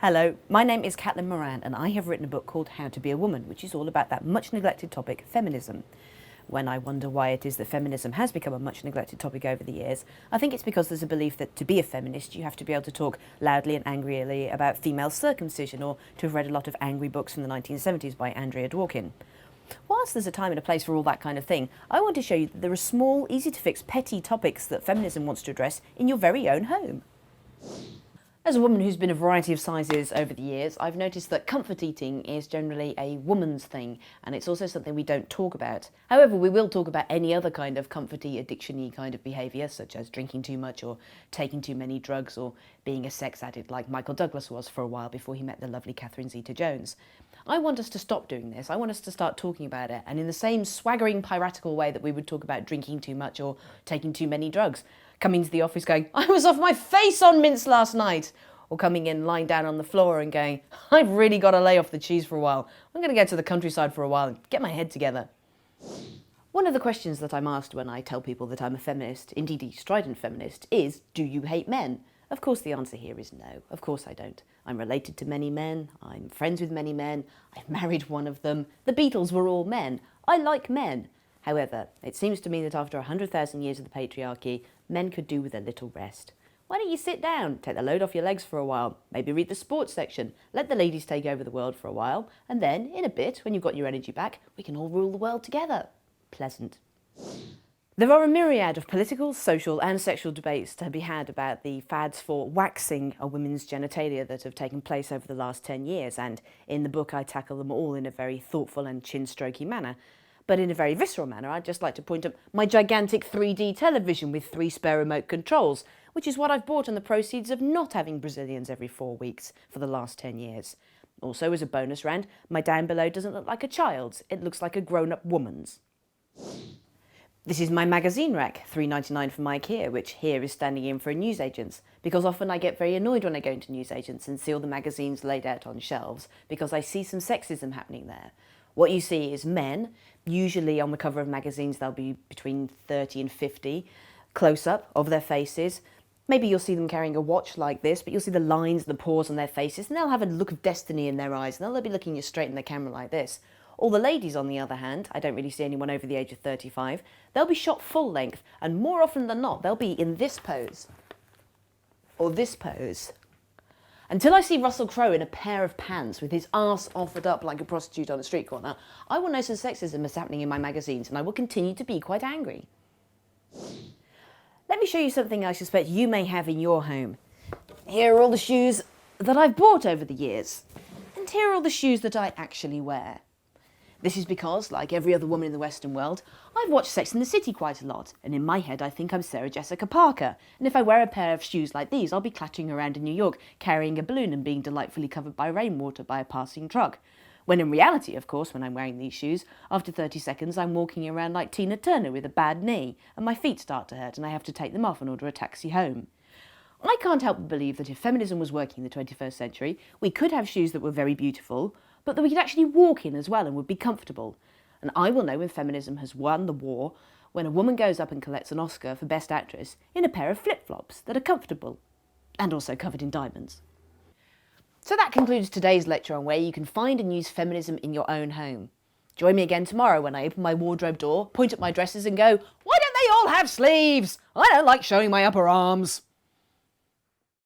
Hello, my name is Moran and I have written a book called How to Be a Woman, which is all about that much neglected topic, feminism. When I wonder why it is that feminism has become a much neglected topic over the years, I think it's because there's a belief that to be a feminist you have to be able to talk loudly and angrily about female circumcision, or to have read a lot of angry books from the 1970s by Andrea Dworkin. Whilst there's a time and a place for all that kind of thing, I want to show you that there are small, easy to fix, petty topics that feminism wants to address in your very own home. As a woman who's been a variety of sizes over the years, I've noticed that comfort eating is generally a woman's thing, and it's also something we don't talk about. However, we will talk about any other kind of comforty, addiction-y kind of behaviour, such as drinking too much or taking too many drugs or being a sex addict like Michael Douglas was for a while before he met the lovely Catherine Zeta-Jones. I want us to stop doing this. I want us to start talking about it, and in the same swaggering, piratical way that we would talk about drinking too much or taking too many drugs. Coming to the office going, I was off my face on mince last night. Or coming in, lying down on the floor and going, I've really got to lay off the cheese for a while. I'm going to get to the countryside for a while and get my head together. One of the questions that I'm asked when I tell people that I'm a feminist, indeed a strident feminist, is, do you hate men? Of course the answer here is no. Of course I don't. I'm related to many men. I'm friends with many men. I've married one of them. The Beatles were all men. I like men. However, it seems to me that after 100,000 years of the patriarchy, men could do with a little rest. Why don't you sit down, take the load off your legs for a while, maybe read the sports section, let the ladies take over the world for a while, and then, in a bit, when you've got your energy back, we can all rule the world together. Pleasant. There are a myriad of political, social and sexual debates to be had about the fads for waxing a women's genitalia that have taken place over the last 10 years, and in the book I tackle them all in a very thoughtful and chin-strokey manner. But in a very visceral manner, I'd just like to point up my gigantic 3D television with 3 spare remote controls, which is what I've bought on the proceeds of not having Brazilians every 4 weeks for the last 10 years. Also, as a bonus round, my down below doesn't look like a child's, it looks like a grown-up woman's. This is my magazine rack, $3.99 from IKEA, which here is standing in for a newsagent's, because often I get very annoyed when I go into newsagents and see all the magazines laid out on shelves, because I see some sexism happening there. What you see is men, usually on the cover of magazines they'll be between 30 and 50, close-up of their faces. Maybe you'll see them carrying a watch like this, but you'll see the lines and the pores on their faces, and they'll have a look of destiny in their eyes, and they'll be looking you straight in the camera like this. All the ladies, on the other hand, I don't really see anyone over the age of 35, they'll be shot full length, and more often than not, they'll be in this pose, or this pose. Until I see Russell Crowe in a pair of pants with his arse offered up like a prostitute on a street corner, I will know some sexism is happening in my magazines, and I will continue to be quite angry. Let me show you something I suspect you may have in your home. Here are all the shoes that I've bought over the years, and here are all the shoes that I actually wear. This is because, like every other woman in the Western world, I've watched Sex and the City quite a lot, and in my head I think I'm Sarah Jessica Parker, and if I wear a pair of shoes like these, I'll be clattering around in New York, carrying a balloon and being delightfully covered by rainwater by a passing truck. When in reality, of course, when I'm wearing these shoes, after 30 seconds I'm walking around like Tina Turner with a bad knee, and my feet start to hurt and I have to take them off and order a taxi home. I can't help but believe that if feminism was working in the 21st century, we could have shoes that were very beautiful, but that we could actually walk in as well and would be comfortable. And I will know when feminism has won the war when a woman goes up and collects an Oscar for Best Actress in a pair of flip-flops that are comfortable and also covered in diamonds. So that concludes today's lecture on where you can find and use feminism in your own home. Join me again tomorrow when I open my wardrobe door, point at my dresses and go, why don't they all have sleeves? I don't like showing my upper arms.